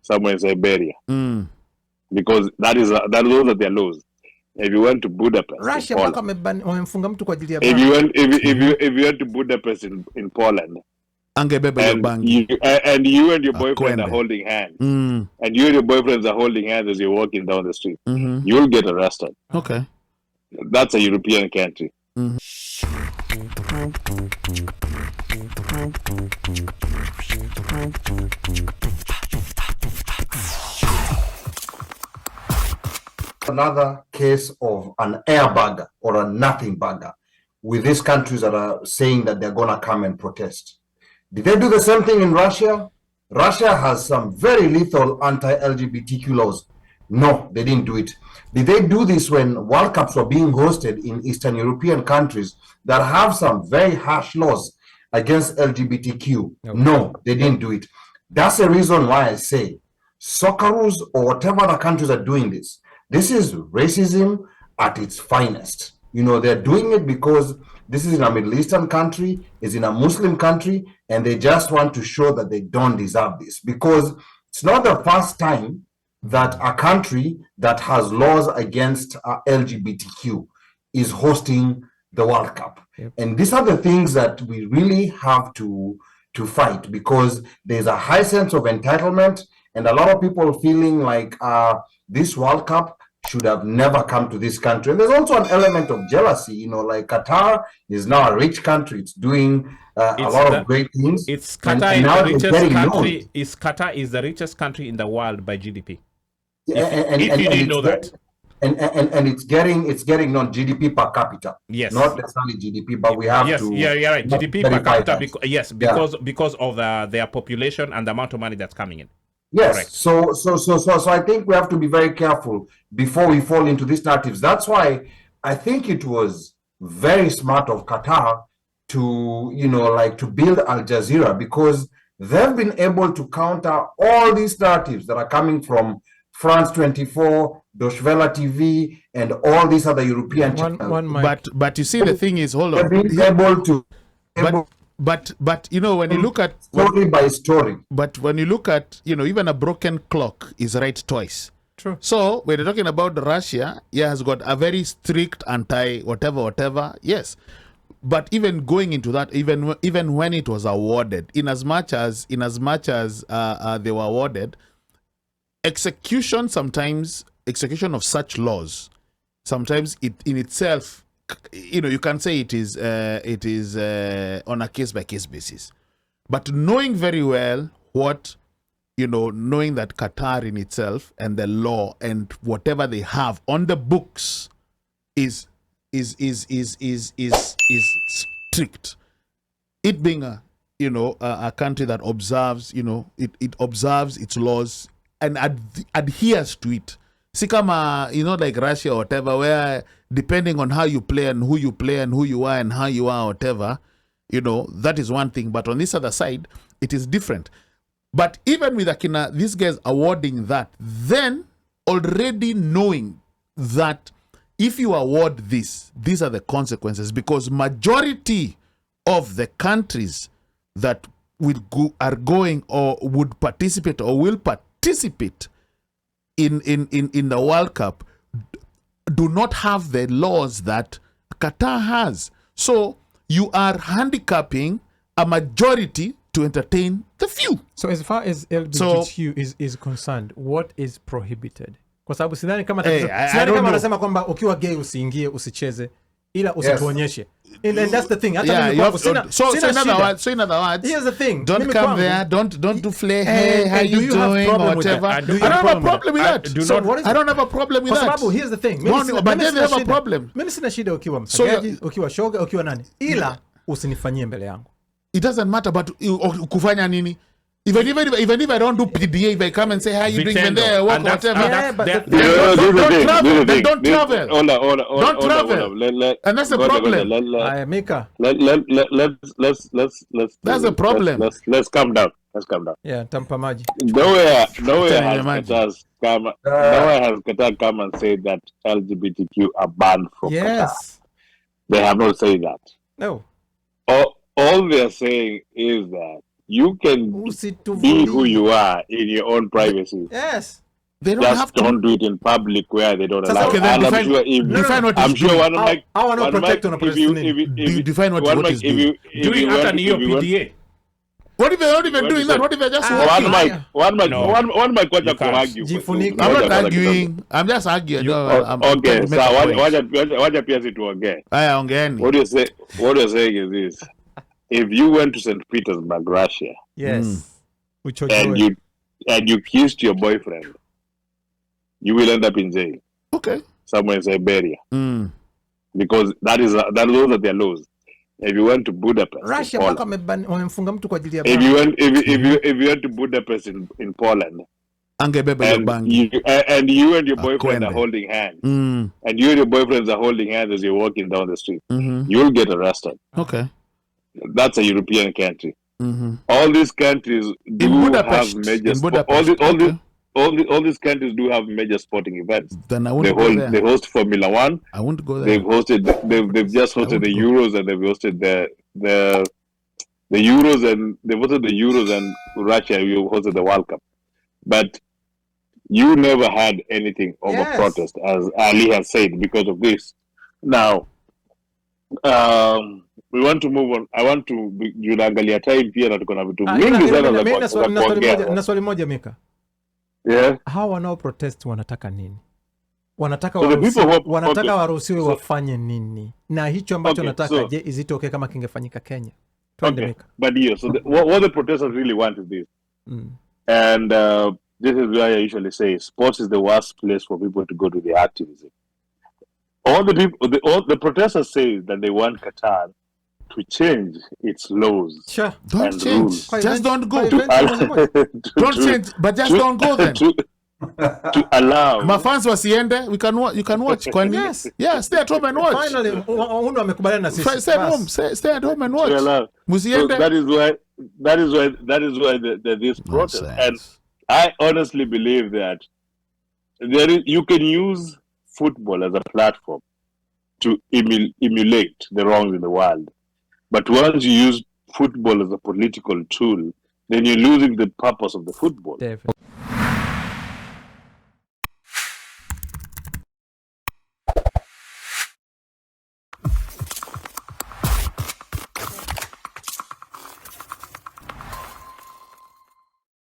somewhere in Siberia. Mm. Because those are their laws. If you went to Budapest, Russia wamemfunga mtu kwa ajili ya if you went to Budapest in Poland, angebeba hiyo bangi, and you and your boyfriend are holding hands, and you and your boyfriends are holding hands as you're walking down the street, you'll get arrested. Okay, that's a European country. Another case of an airbagger or a nothing bagger with these countries that are saying that they're going to come and protest. Did they do the same thing in Russia? Russia has some very lethal anti-LGBTQ laws. No, they didn't do it. Did they do this when World Cups were being hosted in Eastern European countries that have some very harsh laws against LGBTQ? No, they didn't do it. That's the reason why I say Socceroos or whatever other countries are doing this. This is racism at its finest. You know, they're doing it because this is in a Middle Eastern country, is in a Muslim country, and they just want to show that they don't deserve this. Because it's not the first time that a country that has laws against LGBTQ is hosting the World Cup. Yep. And these are the things that we really have to fight, because there's a high sense of entitlement and a lot of people feeling like this World Cup should have never come to this country. And there's also an element of jealousy, you know, like Qatar is now a rich country. It's doing a lot of great things. It's Qatar is the richest country. Qatar is the richest country in the world by GDP. If you didn't know that. And it's getting non GDP per capita. Yes. Not necessarily GDP, but we have to. Yeah, you're right. GDP per capita. Because of their population and the amount of money that's coming in. Yes. Correct. So I think we have to be very careful before we fall into these narratives. That's why I think it was very smart of Qatar to, you know, like to build Al Jazeera, because they've been able to counter all these narratives that are coming from France 24, Deutsche Welle TV, and all these other European channels. But you see, the thing is, hold on. They've been able to. But you know, when you look at story by story. But when you look at, you know, even a broken clock is right twice. True. So when you're talking about Russia, has got a very strict anti whatever. Yes. But even going into that, even when it was awarded, in as much as they were awarded, execution of such laws, sometimes it in itself, you know, you can say it is on a case-by-case basis. But knowing very well what, you know, knowing that Qatar in itself and the law and whatever they have on the books is strict. It being a country that observes, you know, it observes its laws and adheres to it. See, you know, like Russia or whatever, where depending on how you play and who you are and how you are, whatever, you know, that is one thing. But on this other side, it is different. But even with these guys awarding that, then already knowing that if you award this, these are the consequences, because majority of the countries that are going or would participate or will participate in the World Cup do not have the laws that Qatar has. So you are handicapping a majority to entertain the few. So as far as LGBTQ is concerned, what is prohibited? Kwa sababu sidhani kama anasema kwamba ukiwa gay usiingie, usicheze, ila usituonyeshe. And that's the thing. So in other words, here's the thing. Don't come there. Don't do flare. Hey, how you doing or whatever. I don't have a problem with that. I don't have a problem with that. Here's the thing. But they have a problem. Mimi sina shida ukiwa msagaji, ukiwa shoga, ukiwa nani. Ila usinifanyie mbele yangu. It doesn't matter, but kufanya nini? Even if I don't do PDA, if I come and say, how you doing there, work, whatever. Don't travel. Don't travel. And that's the problem. That's the problem. Let's calm down. Yeah, tampa maji. Nowhere has Qatar come and said that LGBTQ are banned from Qatar. They have not said that. No. All they are saying is that you can be who you are in your own privacy. Yes. They don't Just have to. don't do it in public where they don't allow. Okay, then define what is doing. I want to protect on a define what is doing. Doing at an PDA. What if they're not even doing that? What if they're just walking? One mic question to argue. I'm not arguing. I'm just arguing. Okay, so what appears to again? What you're saying is this: if you went to St. Petersburg, Russia, yes, and you kissed your boyfriend, you will end up in jail. Okay. Somewhere in Siberia. Because those are their laws. If you went to Budapest, Russia, if you went to Budapest in Poland, and you and your boyfriend are holding hands, and you and your boyfriends are holding hands as you're walking down the street, you'll get arrested. Okay. That's a European country. All these countries do have major all these countries do have major sporting events. Then I won't go there. They host Formula 1. I won't go there. They've just hosted the Euros, and they've hosted the Euros, and they've hosted the Euros, and Russia you hosted the World Cup. But you never had anything over protest, as Ali has said, because of this. Now, we want to move on. I want to junaangalia time pia na tuko na vitu mingi sana na swali moja Mika. Yeah. Hawa wanao protest wanataka nini? Wanataka waruhusiwe wafanye nini? Na hicho ambacho nataka, je, is it okay kama kingefanyika Kenya? Okay. But yeah, so what the protesters really want is this. And this is why I usually say sports is the worst place for people to go to the activism. All the protesters say that they want Qatar to change its laws. Sure. Don't change. Rules. Just don't go. Don't change, but just don't go then. To allow. My fans wasiende, you can watch. Yes. Yeah, stay at home and watch. Finally, uno amekubaliana na sisi. Stay at home. Stay at home and watch. So that is why this protest. And I honestly believe that you can use football as a platform to emulate the wrongs in the world. But once you use football as a political tool, then you're losing the purpose of the football. Definitely.